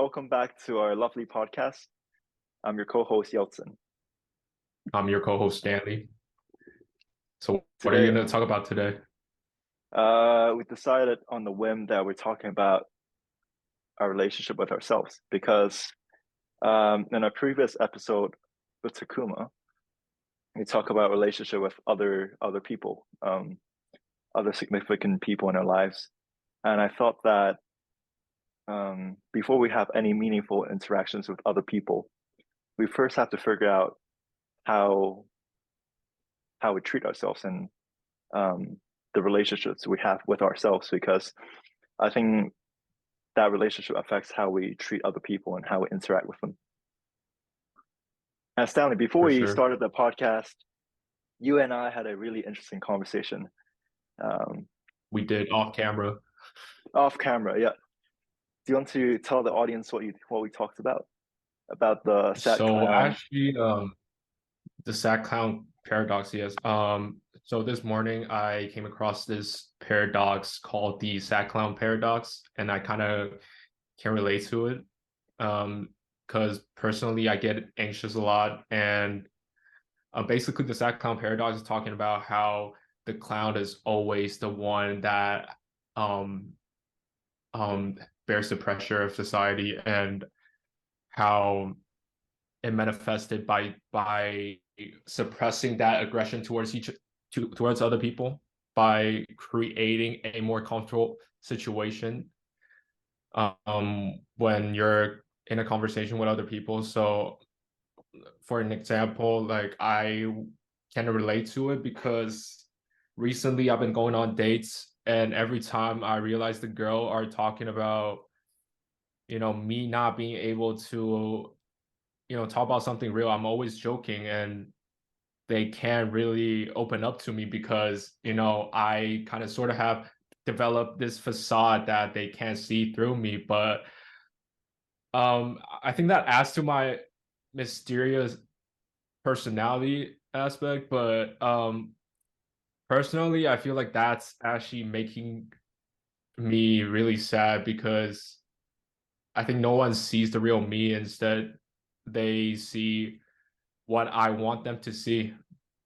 welcome back to our lovely podcast. I'm your co-host Yeltsin. I'm your co-host Stanley. So what are you Today, going to talk about today? we decided on the whim that we're talking about our relationship with ourselves because in our previous episode with Takuma, we talk about relationship with other people, other significant people in our lives, and I thought that before we have any meaningful interactions with other people, we first have to figure out how how we treat ourselves and the relationships we have with ourselves because I think that relationship affects how we treat other people and how we interact with them. And Stanley, before For we sure. started the podcast, you and I had a really interesting conversation um, We did off camera. off camera. Yeah. Do you want to tell the audience what we talked about the sad So clown? actually, the sad clown paradox, yes. So this morning I came across this paradox called the sad clown paradox, and I kind of can relate to it. Because personally I get anxious a lot, and basically the sad clown paradox is talking about how the clown is always the one that um um bears the pressure of society, and how it manifested by suppressing that aggression towards other people by creating a more comfortable situation when you're in a conversation with other people. So for an example, like I can relate to it because recently I've been going on dates, and every time I realize the girl are talking about me not being able to talk about something real, I'm always joking, and they can't really open up to me because I kind of sort of have developed this facade that they can't see through me. But I think that adds to my mysterious personality aspect. But personally I feel like that's actually making me really sad because I think no one sees the real me. Instead, they see what I want them to see.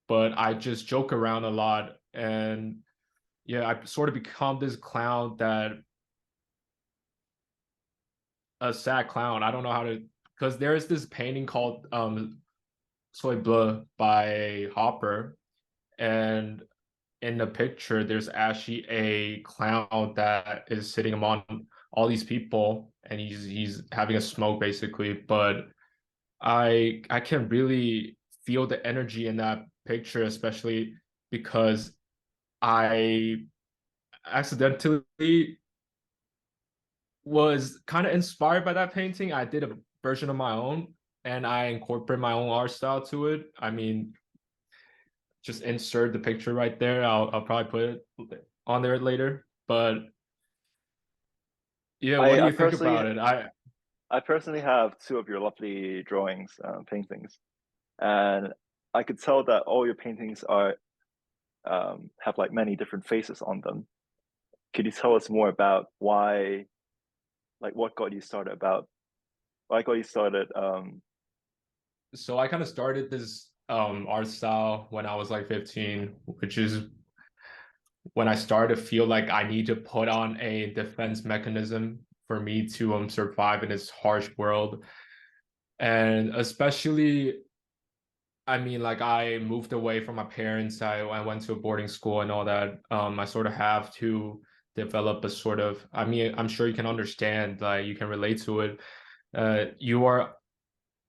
But I just joke around a lot, and yeah, I sort of become this clown, that a sad clown. I don't know how to, because there's this painting called Soy Bleu by Hopper, and in the picture there's actually a clown that is sitting among all these people, and he's having a smoke basically. But I can really feel the energy in that picture, especially because I accidentally was kind of inspired by that painting. I did a version of my own, and I incorporate my own art style to it. I mean, just insert the picture right there. I'll probably put it on there later. But yeah, what I, do I you think personally about it? I personally have two of your lovely drawings, paintings, and I could tell that all your paintings are have like many different faces on them. Could you tell us more about why, like, what got you started about, why got you started? So I kind of started this art style when I was like 15, which is when I started to feel like I need to put on a defense mechanism for me to survive in this harsh world. And especially, I mean, like I moved away from my parents. I went to a boarding school and all that. I sort of have to develop a sort of, I mean, I'm sure you can understand, like you can relate to it. You are,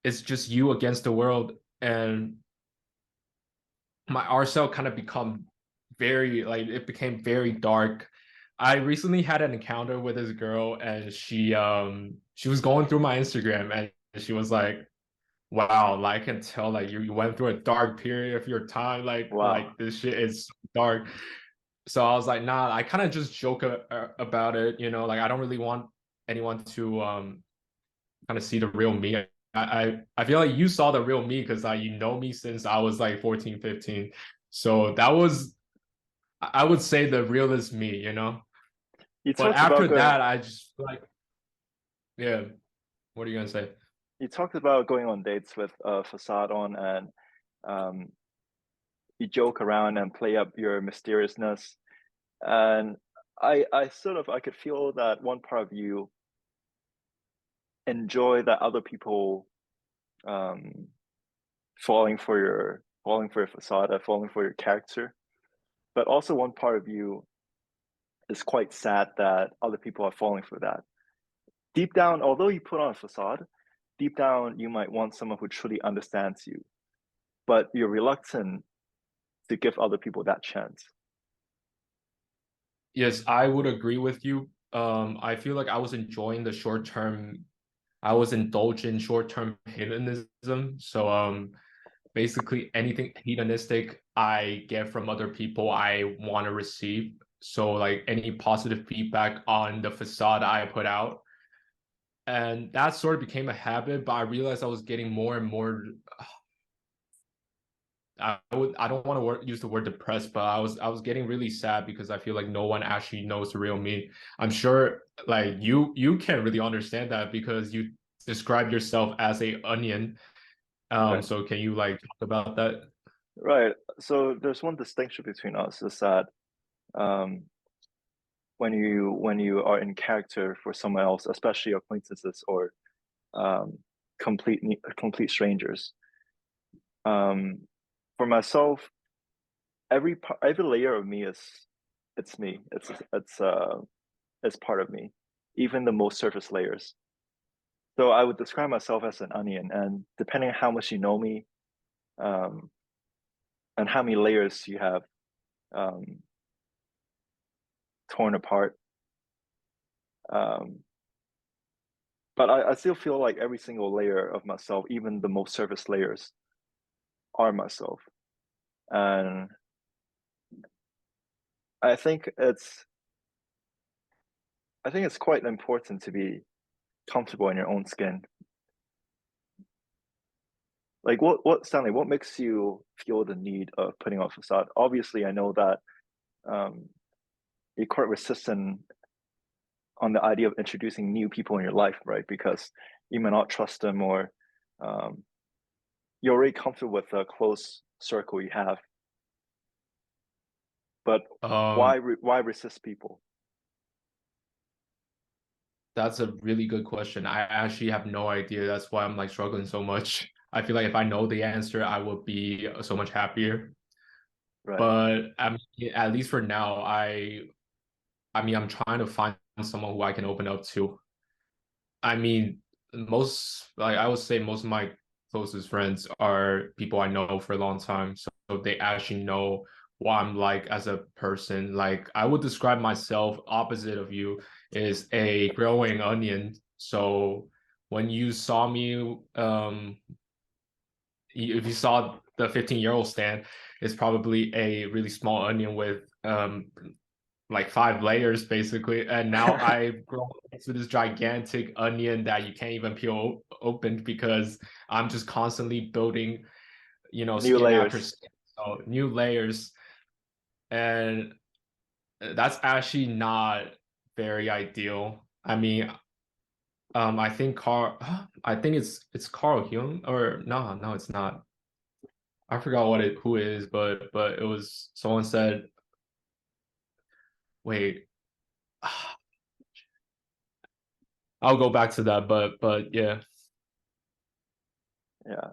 it's just you against the world. And my art style kind of become very, like it became very dark. I recently had an encounter with this girl, and she was going through my Instagram, and she was like, wow, like I can tell like you went through a dark period of your time, Wow, like this shit is so dark. So I was like, nah, I kind of just joke about it, like I don't really want anyone to kind of see the real me. I feel like you saw the real me because you know me since I was like 14, 15. So that was, I would say, the realest me. you But talked about after going. that, I just like, yeah. What are you gonna say? You talked about going on dates with a facade on, and um, you joke around and play up your mysteriousness. And I could feel that one part of you enjoy that other people um, falling for your facade, falling for your character. But also one part of you is quite sad that other people are falling for that. Deep down, although you put on a facade, deep down you might want someone who truly understands you, but you're reluctant to give other people that chance. Yes, I would agree with you. I feel like I was enjoying the short term. I was indulging short term hedonism. So basically anything hedonistic I get from other people, I want to receive. So like any positive feedback on the facade I put out, and that sort of became a habit. But I realized I was getting more and more. I don't want to use the word depressed, but I was getting really sad because I feel like no one actually knows the real me. I'm sure like you can't really understand that because you describe yourself as a onion. Right. So can you like talk about that? Right. So there's one distinction between us is that um, when you are in character for someone else, especially acquaintances or um, complete strangers. Um, for myself, every layer of me is it's me. It's part of me, even the most surface layers. So I would describe myself as an onion, and depending on how much you know me, um, and how many layers you have um, torn apart. Um, but I still feel like every single layer of myself, even the most surface layers, are myself. And I think it's I think it's quite important to be comfortable in your own skin. Like what Stanley, what makes you feel the need of putting on a facade? Obviously, I know that um, you're quite resistant on the idea of introducing new people in your life, right? Because you may not trust them, or um, you're already comfortable with the close circle you have. But Um, why resist people? that's a really good question. I actually have no idea. That's why I'm like struggling so much. I feel like if I know the answer, I would be so much happier. Right. But at least for now, I mean, I'm trying to find someone who I can open up to. I mean, most like I would say most of my closest friends are people I know for a long time, so they actually know what I'm like as a person. Like I would describe myself opposite of you is a growing onion. So when you saw me, if you saw the 15-year-old stand, it's probably a really small onion with like 5 layers basically, and now I've grown into this gigantic onion that you can't even peel open because I'm just constantly building, New skin after layers. skin, so new layers, and that's actually not very ideal. I mean, I think Carl, I think it's Carl Jung, or no, it's not. I forgot who it is, but it was someone said, wait. I'll go back to that, but yeah. Yeah.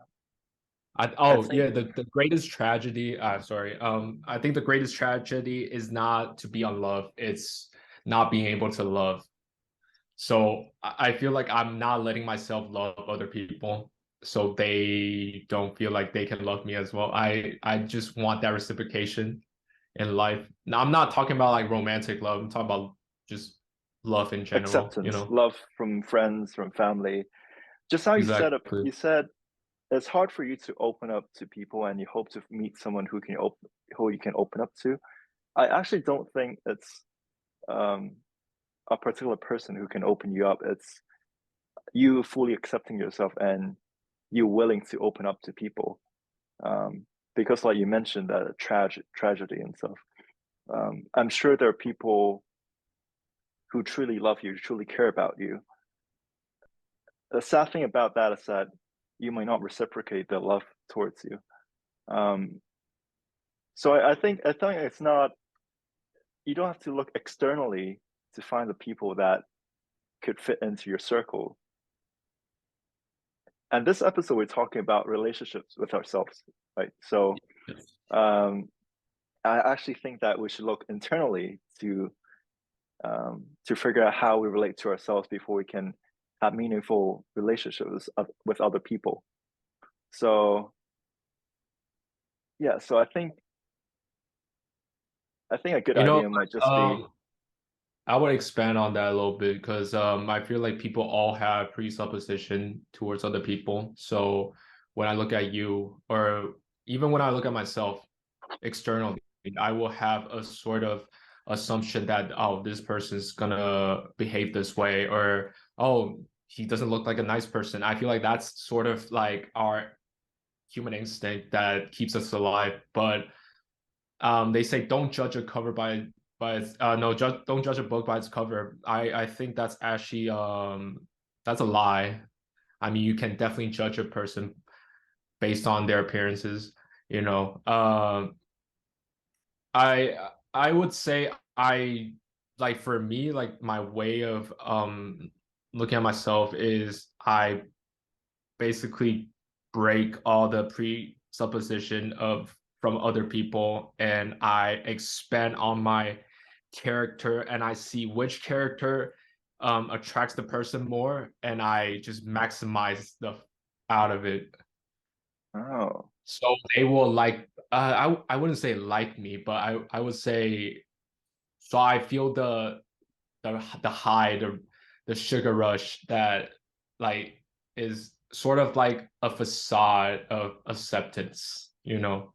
I Oh think yeah, the greatest tragedy, sorry. I think the greatest tragedy is not to be unloved, it's not being able to love. So I feel like I'm not letting myself love other people so they don't feel like they can love me as well. I just want that reciprocation in life. Now I'm not talking about like romantic love, I'm talking about just love in general, you acceptance, know? love from friends, from family. Just how Exactly. you said it's hard for you to open up to people, and you hope to meet someone who you can open up to. I actually don't think it's um, a particular person who can open you up. It's you fully accepting yourself and you willing to open up to people. Because, like you mentioned, that tragedy and stuff. I'm sure there are people who truly love you, truly care about you, the sad thing about that is that you might not reciprocate the love towards you. Um, so I think it's not, you don't have to look externally to find the people that could fit into your circle. And this episode, we're talking about relationships with ourselves, right? So Yes. um, I actually think that we should look internally to figure out how we relate to ourselves before we can have meaningful relationships with other people. So yeah, so I think a good You know, idea might just be, I would expand on that a little bit because I feel like people all have presupposition towards other people. So when I look at you, or even when I look at myself externally, I will have a sort of assumption that, oh, this person's gonna behave this way, or oh, he doesn't look like a nice person. I feel like that's sort of like our human instinct that keeps us alive. But they say don't judge a cover by its no judge don't judge a book by its cover. I think that's actually that's a lie. I mean, you can definitely judge a person based on their appearances, you know. I would say I like, for me, like my way of looking at myself is I basically break all the presupposition of from other people, and I expand on my character, and I see which character attracts the person more, and I just maximize the out of it. oh, So they will like, I wouldn't say like me, but I would say, so I feel the high, the sugar rush that like is sort of like a facade of acceptance, you know?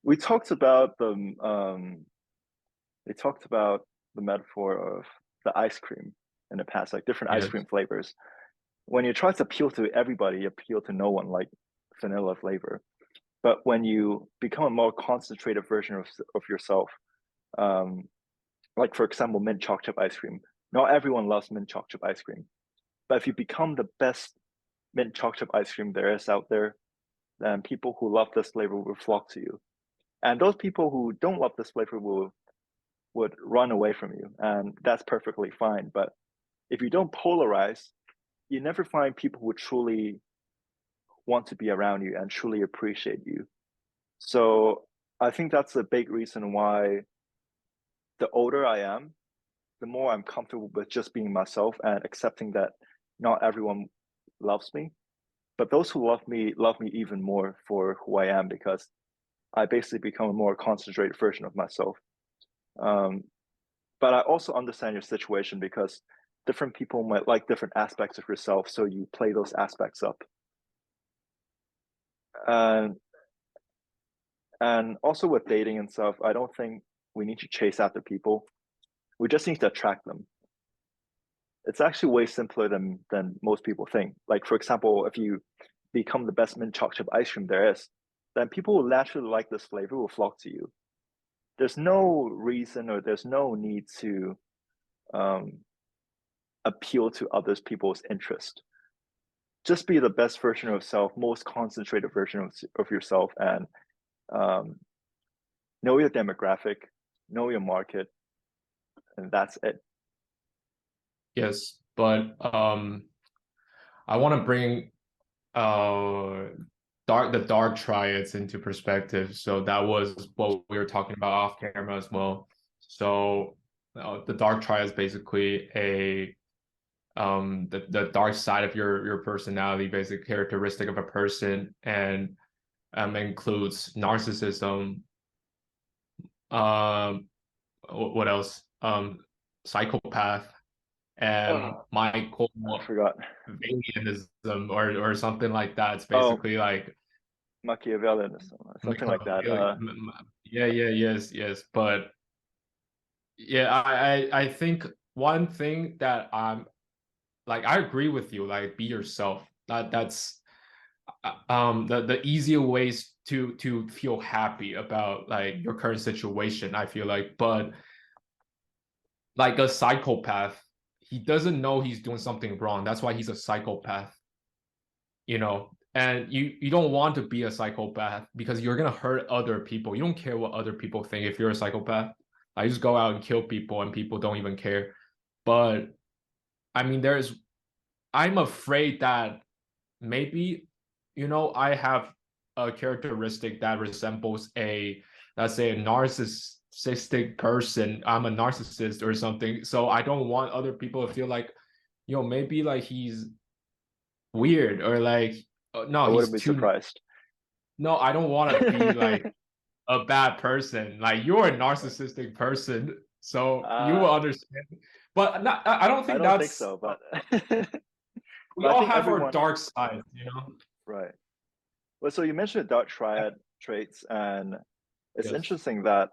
we talked about they talked about the metaphor of the ice cream in the past, like different ice Yes. cream flavors. When you try to appeal to everybody, you appeal to no one, like vanilla flavor. But when you become a more concentrated version of yourself, um, like for example, mint chocolate chip ice cream. Not everyone loves mint chocolate chip ice cream, but if you become the best mint chocolate chip ice cream there is out there, then people who love this flavor will flock to you. And those people who don't love this flavor would run away from you, and that's perfectly fine. But if you don't polarize, you never find people who truly want to be around you and truly appreciate you. So I think that's a big reason why the older I am, the more I'm comfortable with just being myself and accepting that not everyone loves me. But those who love me even more for who I am because I basically become a more concentrated version of myself. Um, but I also understand your situation because different people might like different aspects of yourself, so you play those aspects up. And and also with dating and stuff, I don't think we need to chase after people. We just need to attract them. It's actually way simpler than most people think. Like for example, if you become the best mint chocolate chip ice cream there is, then people will naturally like this flavor, will flock to you. There's no reason or there's no need to um, appeal to others people's interest. Just be the best version of yourself, most concentrated version of yourself, and um, know your demographic, know your market, and that's it. Yes. But I want to bring uh the dark triads into perspective. So that was what we were talking about off camera as well. So the dark triad is basically a the dark side of your personality, basic characteristic of a person, and includes narcissism. Um, what else? Psychopath and Oh, I forgot. Machiavellianism, or something like that. It's Oh, basically like Machiavellianism, something like that. Yeah, yeah, yes, yes. But yeah, I think one thing that I'm like, I agree with you. Like, be yourself. That's the easier ways to feel happy about like your current situation, I feel like. But like a psychopath, he doesn't know he's doing something wrong. That's why he's a psychopath, you know. And you don't want to be a psychopath because you're gonna hurt other people. You don't care what other people think if you're a psychopath. I just go out and kill people and people don't even care. But I mean, I'm afraid that maybe, I have a characteristic that resembles let's say, a narcissistic person. I'm a narcissist or something. So I don't want other people to feel like, maybe like he's weird or like, no, I wouldn't he's be too. surprised. No, I don't want to be like a bad person. Like you're a narcissistic person, so you uh, will understand. But not, I don't I think don't think that's. so, but We but I all think have our everyone, dark sides. right. Well, so you mentioned the dark triad traits, and it's Yes, interesting that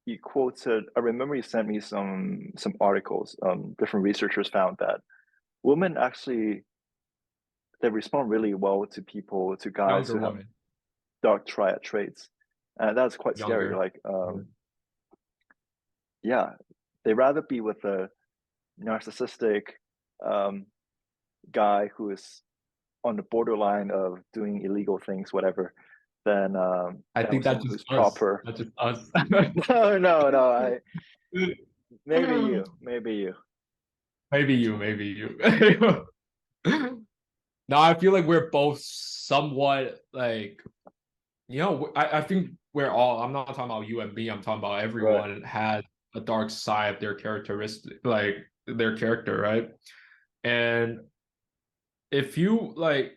you quoted. I remember you sent me some articles. Different researchers found that women actually they respond really well to people, to guys younger who have woman, dark triad traits, and that's quite scary. younger. Like, yeah, they rather be with a narcissistic um, guy who is on the borderline of doing illegal things, whatever, I than think with that's someone just who's us. proper. That's just us. No, no, no. I maybe you. Maybe you, maybe you. No, I feel like we're both somewhat like, I think we're all, I'm not talking about you and me, I'm talking about Right. everyone has a dark side of their characteristic, like their character, right? And if you like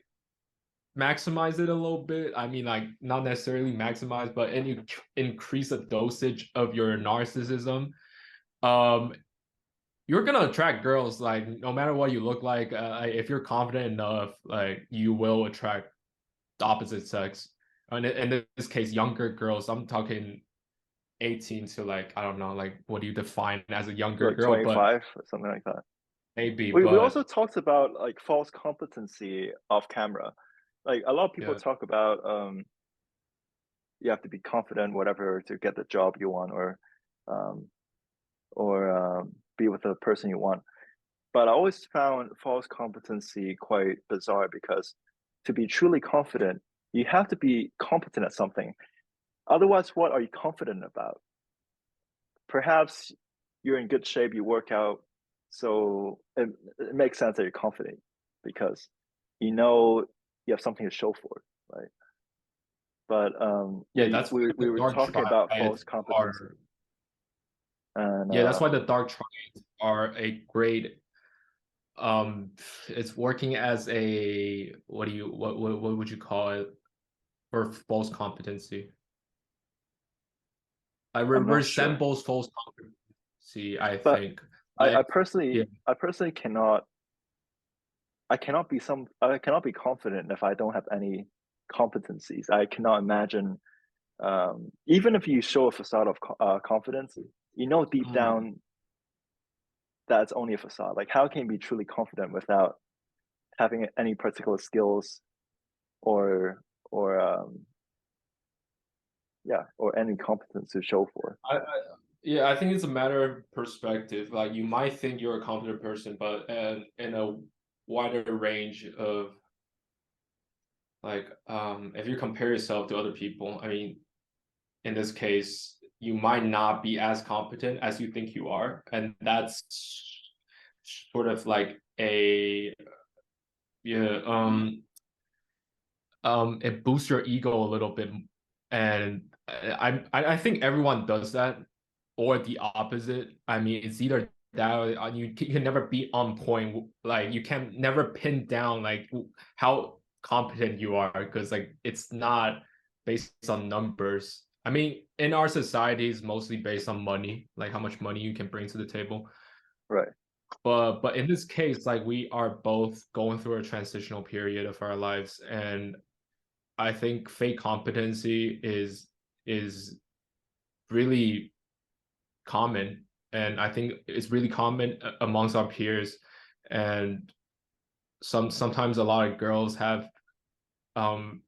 maximize it a little bit, I mean, like not necessarily maximize, but and you increase the dosage of your narcissism, um, you're gonna attract girls like no matter what you look like. If you're confident enough, like you will attract the opposite sex. And in this case, younger girls. I'm talking 18 to like I don't know, like what do you define as a younger Like girl? But 25 or something like that. maybe, We but also talked about like false competency off camera. Like a lot of people yeah, talk about you have to be confident whatever to get the job you want um be with the person you want. But I always found false competency quite bizarre because to be truly confident, you have to be competent at something. Otherwise, what are you confident about? Perhaps you're in good shape, you work out, so it makes sense that you're confident because you know you have something to show for it, right? But yeah, yeah, that's why we the were dark talking about triads false competency, are and yeah, that's why the dark triads are a great um it's working as a what would you call it for false competency? I I'm not sure. resembles false competency, I But think. Like yeah, I personally cannot I cannot be confident if I don't have any competencies. I cannot imagine even if you show a facade of confidence, you know deep mm, down that's only a facade. Like how can you be truly confident without having any particular skills or or yeah or any competence to show for? yeah, I think it's a matter of perspective. Like you might think you're a confident person, but in a wider range of like if you compare yourself to other people, I mean, in this case, you might not be as competent as you think you are, and that's sort of like a yeah it boosts your ego a little bit, and I think everyone does that, or the opposite. I mean, it's either that or you can never be on point. Like you can never pin down like how competent you are because like it's not based on numbers. I mean, in our society, it's mostly based on money, like how much money you can bring to the table. Right. But in this case, like we are both going through a transitional period of our lives, and I think fake competency is really common, and I think it's really common amongst our peers. And sometimes a lot of girls have um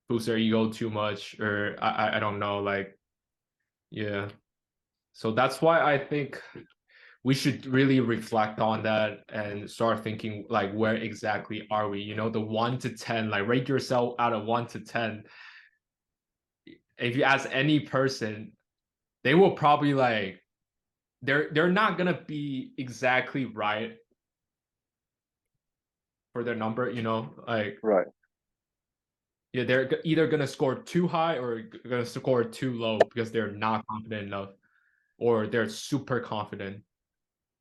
boost their ego too much, or I don't know, like yeah. So that's why I think we should really reflect on that and start thinking like, where exactly are we? You know, the 1 to 10, like rate yourself out of 1 to 10. If you ask any person, they will probably like they're not gonna be exactly right for their number, you know, like Right. yeah, they're either gonna score too high or gonna score too low because they're not confident enough, or they're super confident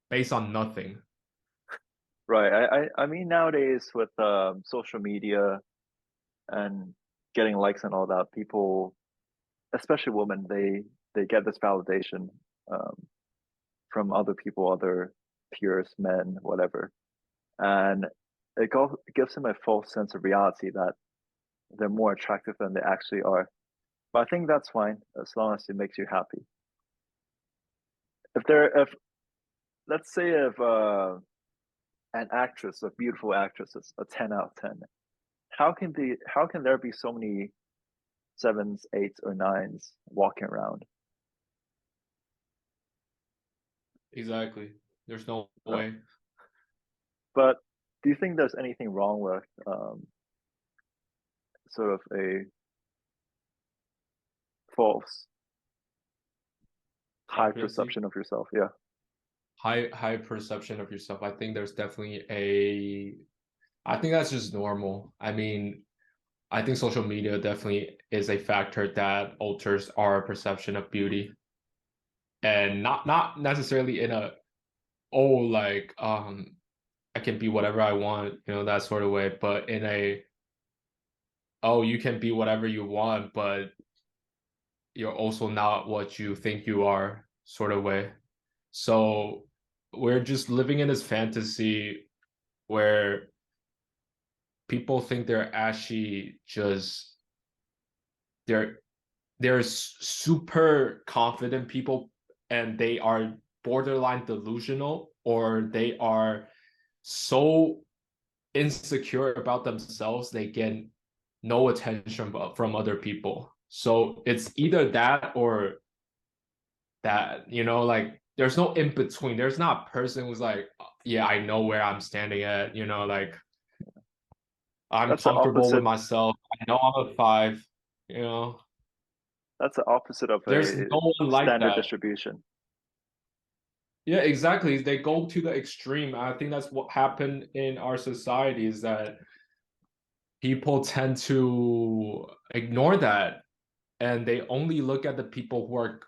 based on nothing. Right. I mean nowadays with social media and getting likes and all that, people, especially women, they get this validation um, from other people, other peers, men, whatever, and it gives them a false sense of reality that they're more attractive than they actually are. But I think that's fine as long as it makes you happy. If let's say if an actress, a beautiful actress, is a 10 out of 10, how can there be so many sevens, eights, or nines walking around? Exactly. There's no Uh, way. but do you think there's anything wrong with sort of a false high Competency, perception of yourself? Yeah. high perception of yourself. I think there's definitely a. I think that's just normal. I mean, I think social media definitely is a factor that alters our perception of beauty, and not necessarily in a, oh, like I can be whatever I want, you know, that sort of way, but in a, oh, you can be whatever you want, but you're also not what you think you are sort of way. So we're just living in this fantasy where people think they're actually just they're super confident people, and they are borderline delusional, or they are so insecure about themselves they get no attention from other people. So it's either that or that, you know, like there's no in between. There's not a person who's like, yeah, I know where I'm standing at, you know, like I'm That's the comfortable with opposite. myself. I know I'm a five, you know. That's the opposite of There's a no one like standard that. distribution. Yeah, exactly. They go to the extreme. I think that's what happened in our society, is that people tend to ignore that, and they only look at the people who are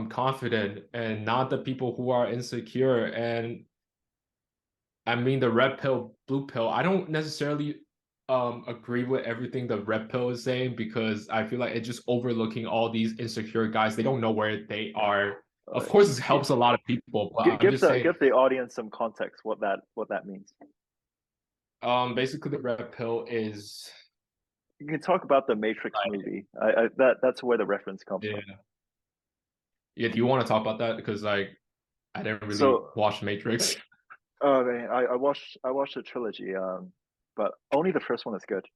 confident and not the people who are insecure. And I mean, the red pill, blue pill, I don't necessarily agree with everything the red pill is saying, because I feel like it's just overlooking all these insecure guys. They don't know where they are. Of Uh, course, it helps a lot of people, but I'm just saying, give the audience some context what that means. basically the red pill is You can talk about the Matrix like, movie. That's where the reference comes from. yeah. Yeah, do you want to talk about that? Because like I didn't really So, watch Matrix. man, I watched the trilogy, but only the first one is good.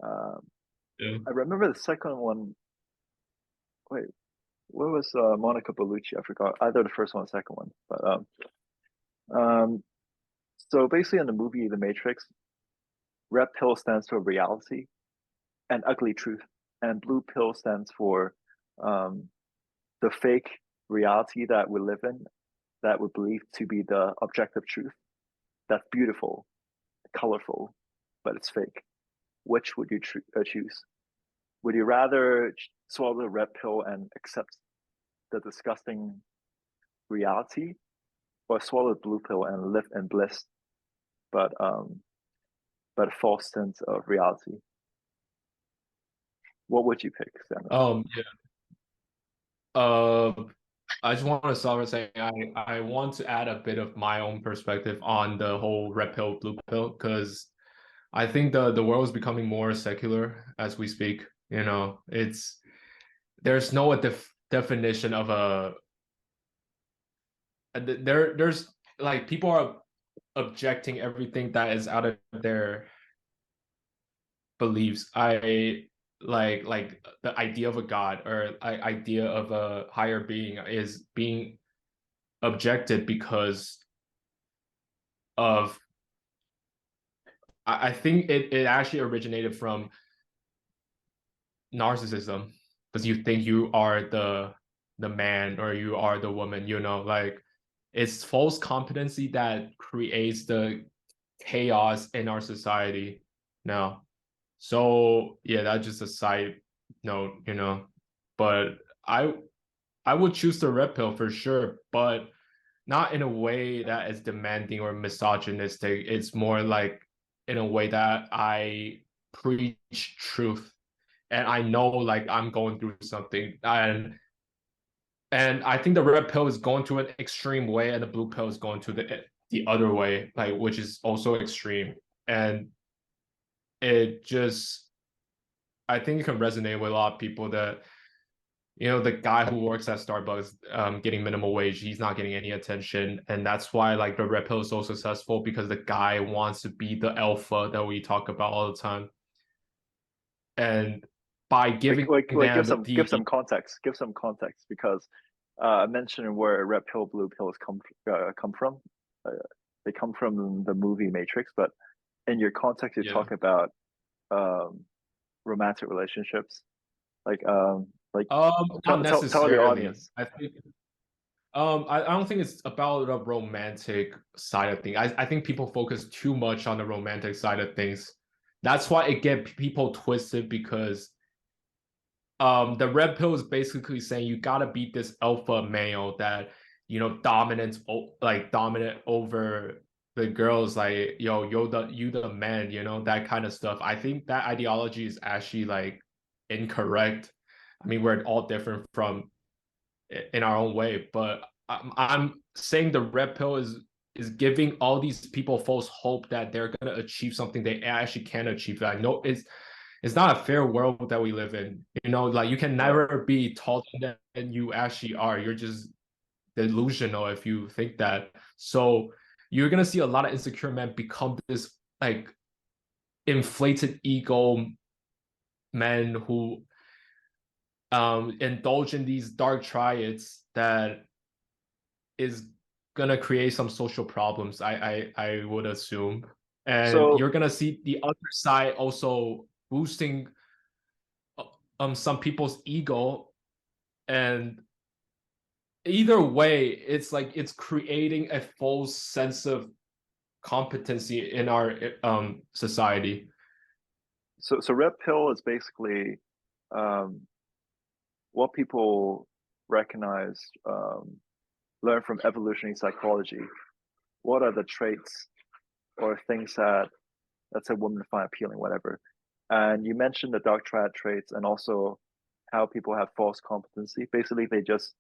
Um, Yeah. I remember the second one. Wait, what was Monica Bellucci? I forgot either the first one or the second one. But um, so basically, in the movie The Matrix, red pill stands for reality and ugly truth, and blue pill stands for um, the fake reality that we live in, that we believe to be the objective truth. That's beautiful, colorful, but it's fake. Which would you choose? Would you rather swallow the red pill and accept the disgusting reality, or swallow the blue pill and live in bliss, but but a false sense of reality? What would you pick, Samuel? Yeah. Uh, I just want to start with saying I want to add a bit of my own perspective on the whole red pill, blue pill, because I think the world is becoming more secular as we speak. You know, it's there's no definition of a there's like people are objecting everything that is out of their beliefs. I like the idea of a god, or idea of a higher being is being objected because of I think it actually originated from narcissism because you think you are the man or you are the woman, you know, like it's false competency that creates the chaos in our society now. So yeah, that's just a side note, you know. But I would choose the red pill for sure, but not in a way that is demanding or misogynistic. It's more like in a way that I preach truth and I know like I'm going through something. And I think the red pill is going to an extreme way and the blue pill is going to the other way, like which is also extreme. And it just I think it can resonate with a lot of people that you know the guy who works at Starbucks getting minimum wage, he's not getting any attention, and that's why like the red pill is so successful because the guy wants to be the alpha that we talk about all the time, and by giving Like them give the some context. Give some context because I mentioned where red pill, blue pills come from. Uh, they come from the movie Matrix, but in your context, you yeah talk about um, romantic relationships. Like not tell the necessarily. audience. I think I don't think it's about the romantic side of things. I think people focus too much on the romantic side of things. That's why it get people twisted because the red pill is basically saying you gotta beat this alpha male that you know dominant over the girls like yo you the man, you know, that kind of stuff. I think that ideology is actually like incorrect. I mean, we're all different from in our own way, but I'm saying the red pill is giving all these people false hope that they're gonna achieve something they actually can achieve. I know it's not a fair world that we live in. You know, like you can Right. never be taller than you actually are. You're just delusional if you think that. So you're gonna see a lot of insecure men become this like inflated ego men who indulge in these dark triads that is gonna create some social problems. I would assume, and So you're gonna see the other side also boosting some people's ego, and either way it's like it's creating a false sense of competency in our society. so red pill is basically um, what people recognize, learn from evolutionary psychology. What are the traits or things that let's say women find appealing, whatever. And you mentioned the dark triad traits and also how people have false competency. Basically, they just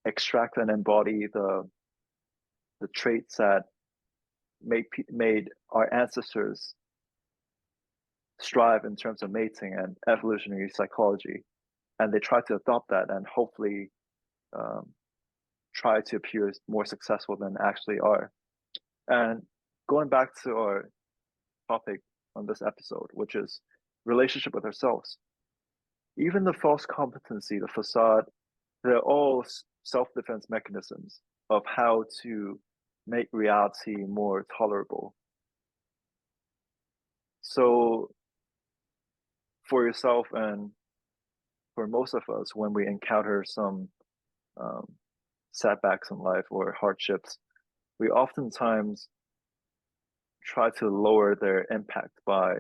extract and embody the traits that made our ancestors strive in terms of mating and evolutionary psychology, and they try to adopt that and hopefully um, try to appear more successful than actually are. And going back to our topic on this episode, which is relationship with ourselves, even the false competency, the facade, they're all self-defense mechanisms of how to make reality more tolerable. So for yourself and for most of us, when we encounter some um, setbacks in life or hardships, we oftentimes try to lower their impact by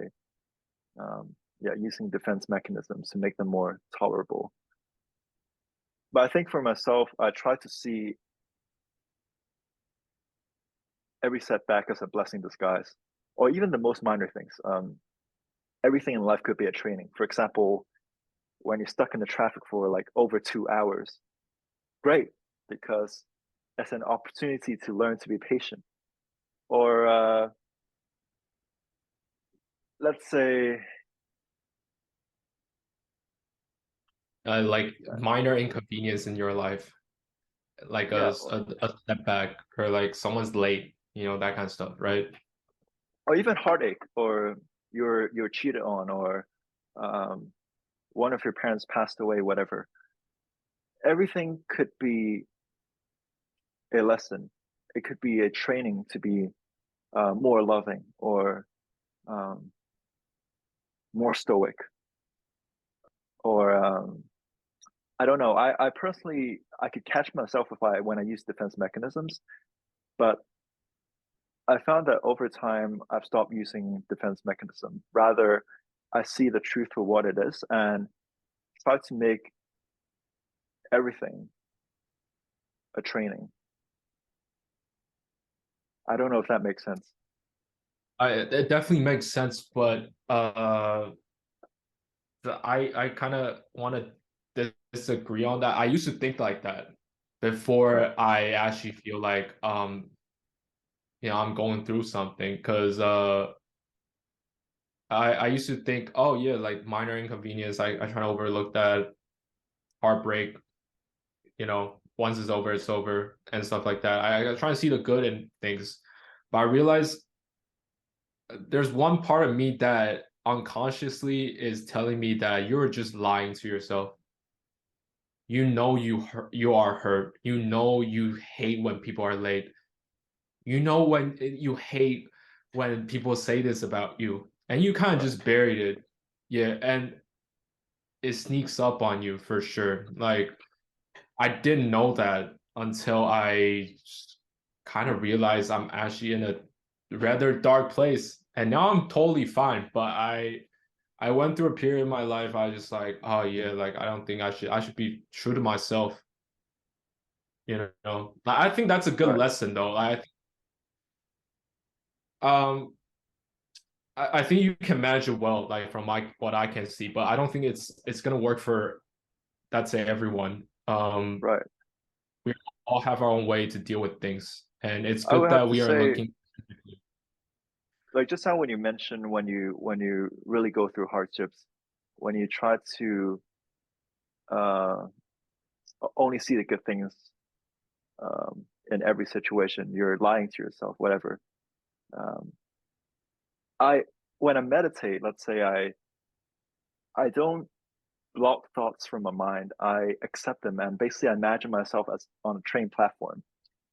using defense mechanisms to make them more tolerable. But I think for myself, I try to see every setback as a blessing in disguise, or even the most minor things. Everything in life could be a training. For example, when you're stuck in the traffic for like over 2 hours, great, because it's an opportunity to learn to be patient. Or let's say, Like minor inconvenience in your life, like yeah, a setback or like someone's late, you know, that kind of stuff, right? or even heartache, or you're cheated on, or um, one of your parents passed away, whatever. Everything could be a lesson. It could be a training to be more loving or um, more stoic, or I don't know. I personally I could catch myself if I when I use defense mechanisms, but I found that over time I've stopped using defense mechanism. Rather, I see the truth for what it is and try to make everything a training. I don't know if that makes sense. It definitely makes sense, but I kind of want to disagree on that. I used to think like that Right. before I actually feel like I'm going through something, because I used to think, oh yeah, like minor inconvenience, I try to overlook that. Heartbreak, once it's over, it's over, and stuff like that. I try to see the good in things, but I realize there's one part of me that unconsciously is telling me that you're just lying to yourself. You are hurt. You hate when people are late. When you hate when people say this about you, and you kind of Right. just buried it. Yeah, and it sneaks up on you for sure. Like, I didn't know that until I kind of realized I'm actually in a rather dark place. And now I'm totally fine. But I went through a period in my life, I just like, oh yeah, like I don't think I should be true to myself, you know. I think that's a good Right. lesson though. Um I think you can manage it well, like from what I can see, but I don't think it's gonna work for, let's say, everyone. Right. We all have our own way to deal with things, and it's I good would have that to we are say, looking. like just how when you mentioned when you really go through hardships, when you try to uh, only see the good things in every situation, you're lying to yourself. Whatever. Um, I when I meditate, let's say I don't block thoughts from my mind. I accept them and basically I imagine myself as on a train platform.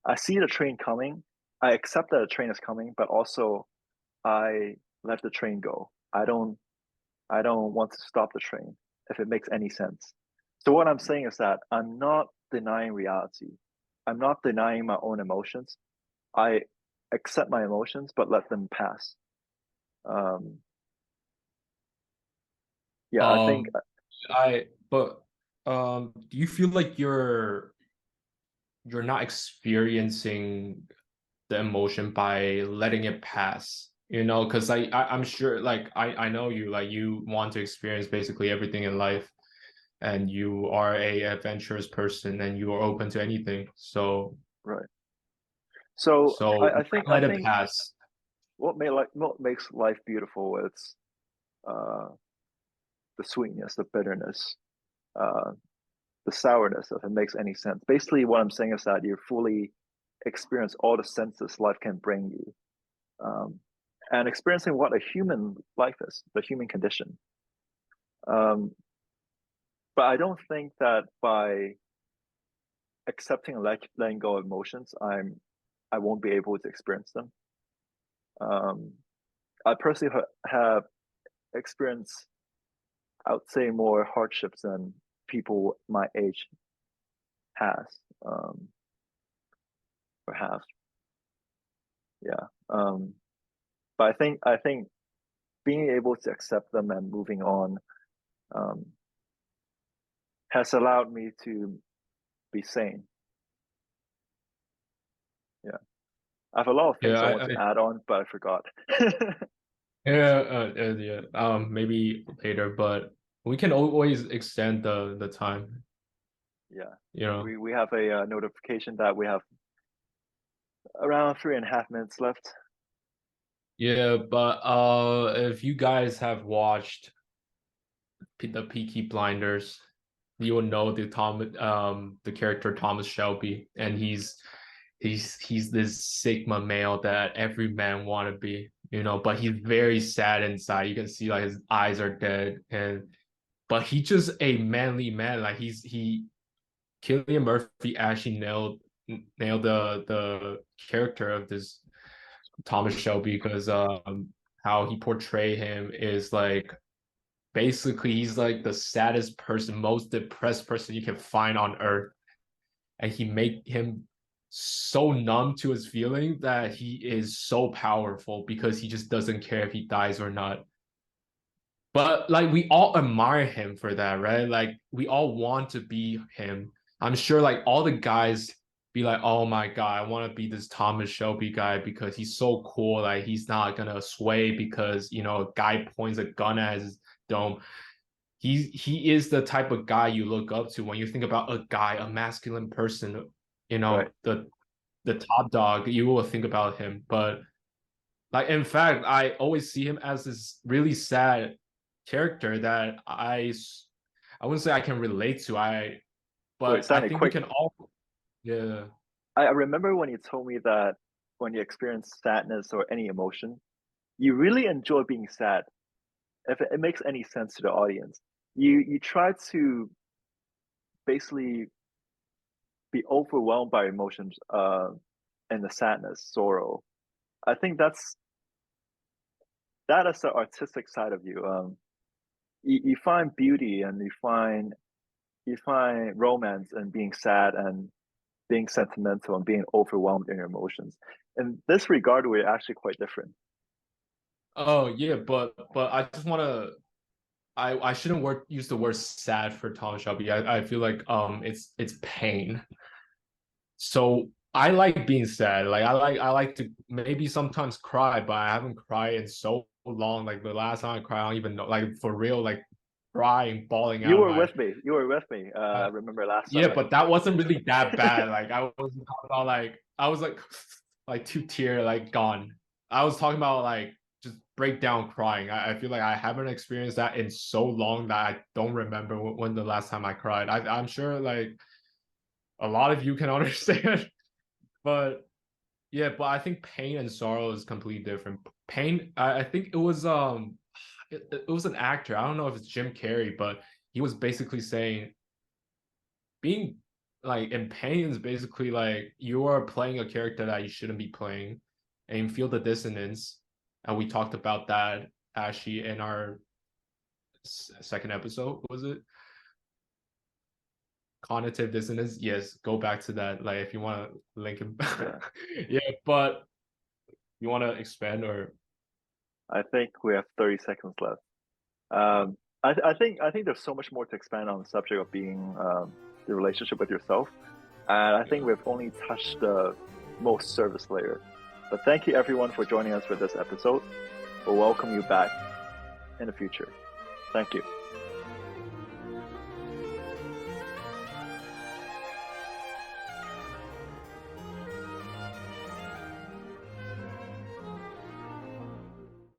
I see the train coming. I accept that a train is coming, but also I let the train go. I don't want to stop the train if it makes any sense. So what I'm saying is that I'm not denying reality. I'm not denying my own emotions. I accept my emotions, but let them pass. Um, yeah, I think Um, I but do you feel like you're not experiencing the emotion by letting it pass? Because I'm sure, like I know you, like you want to experience basically everything in life, and you are a adventurous person, and you are open to anything. So right. So so I think I let it think pass. what makes life beautiful is uh, the sweetness, the bitterness, uh, the sourness, if it makes any sense. Basically, what I'm saying is that you fully experience all the senses life can bring you, and experiencing what a human life is, the human condition. Um, but I don't think that by accepting and letting go of emotions, I won't be able to experience them. Um, I personally have experienced, I would say, more hardships than people my age has, um, or have. Yeah. But I think being able to accept them and moving on um, has allowed me to be sane. Yeah. I have a lot of Yeah, things I want to add on, but I forgot. yeah, maybe later, but we can always extend the time, Yeah. you know. We have a notification that we have around 3.5 minutes left. Yeah, but if you guys have watched the Peaky Blinders, you will know the character Thomas Shelby, and he's this Sigma male that every man want to be, but he's very sad inside. You can see like his eyes are dead, and but he's just a manly man. Like he Killian Murphy actually nailed nail the character of this Thomas Shelby, because how he portray him is like basically he's like the saddest person, most depressed person you can find on earth, and he make him so numb to his feeling that he is so powerful because he just doesn't care if he dies or not. But like we all admire him for that, right? Like we all want to be him. I'm sure like all the guys be like, oh my God, I want to be this Thomas Shelby guy because he's so cool. Like he's not gonna sway because a guy points a gun at his dome. He is the type of guy you look up to when you think about a guy, a masculine person, Right. the top dog, you will think about him. But like in fact, I always see him as this really sad character that I wouldn't say I can relate to. Wait, But I Stanley, think we quick. can all, yeah. I remember when you told me that when you experience sadness or any emotion, you really enjoy being sad. If it makes any sense to the audience, you try to basically be overwhelmed by emotions, and the sadness, sorrow. I think that is the artistic side of you. You find beauty and you find romance in being sad and being sentimental and being overwhelmed in your emotions. In this regard, we're actually quite different. Oh yeah, but I just want to. I shouldn't use the word sad for Thomas Shelby. I feel like it's pain. So I like being sad. Like I like to maybe sometimes cry, but I haven't cried in so long. Like the last time I cried, I don't even know. Like for real, like crying, bawling You out were my. with me. You were with me. I Uh, remember last yeah, summer. but that wasn't really that bad. Like I was talking about like I was like two tear like gone. I was talking about like just breakdown crying. I feel like I haven't experienced that in so long that I don't remember when the last time I cried. I'm sure like a lot of you can understand, but yeah, but I think pain and sorrow is completely different. Pain, I think it was it was an actor. I don't know if it's Jim Carrey, but he was basically saying being like in pain is basically like you are playing a character that you shouldn't be playing, and you feel the dissonance. And we talked about that actually in our second episode. Was it cognitive dissonance? Yes, go back to that. Like if you want to link it. Yeah, Yeah, but you want to expand or I think we have 30 seconds left. I think there's so much more to expand on the subject of being the relationship with yourself, and I think yeah. we've only touched the most surface layer. But thank you everyone for joining us for this episode. We'll welcome you back in the future. Thank you.